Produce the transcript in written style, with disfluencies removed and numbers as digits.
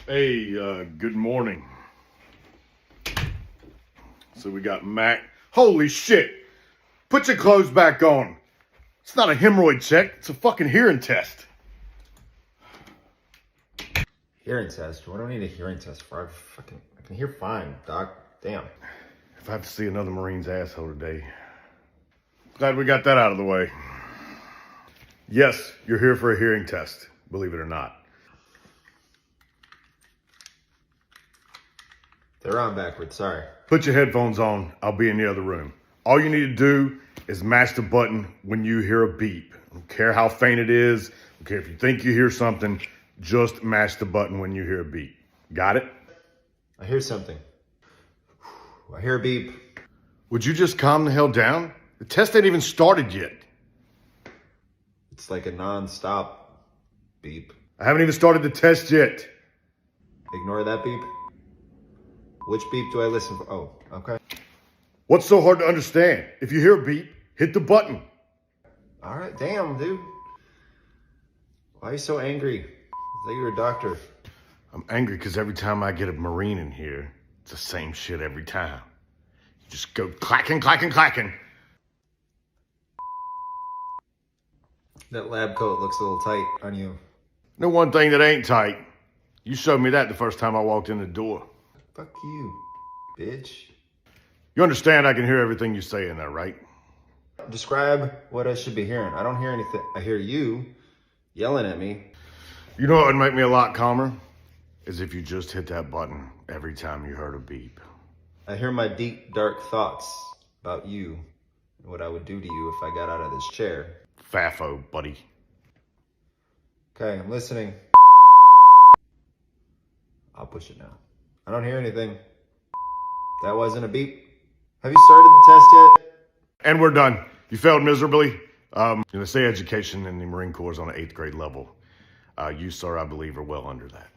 Hey, good morning. So we got Mac. Holy shit! Put your clothes back on. It's not a hemorrhoid check. It's a fucking hearing test. Hearing test? What do I need a hearing test for? I can hear fine, Doc. Damn. If I have to see another Marine's asshole today. Glad we got that out of the way. Yes, you're here for a hearing test, believe it or not. They're on backwards, sorry. Put your headphones on. I'll be in the other room. All you need to do is mash the button when you hear a beep. I don't care how faint it is. I don't care if you think you hear something. Just mash the button when you hear a beep. Got it? I hear something. I hear a beep. Would you just calm the hell down? The test ain't even started yet. It's like a non-stop beep. I haven't even started the test yet. Ignore that beep. Which beep do I listen for? Oh, okay. What's so hard to understand? If you hear a beep, hit the button. All right, damn, dude. Why are you so angry? I thought you were a doctor. I'm angry because every time I get a Marine in here, it's the same shit every time. You just go clacking, clacking, clacking. That lab coat looks a little tight on you. No one thing that ain't tight. You showed me that the first time I walked in the door. Fuck you, bitch. You understand I can hear everything you say in there, right? Describe what I should be hearing. I don't hear anything. I hear you yelling at me. You know what would make me a lot calmer? Is if you just hit that button every time you heard a beep. I hear my deep, dark thoughts about you and what I would do to you if I got out of this chair. Faffo, buddy. Okay, I'm listening. I'll push it now. I don't hear anything. That wasn't a beep. Have you started the test yet? And we're done. You failed miserably. They say education in the Marine Corps is on an 8th grade level. You, sir, I believe, are well under that.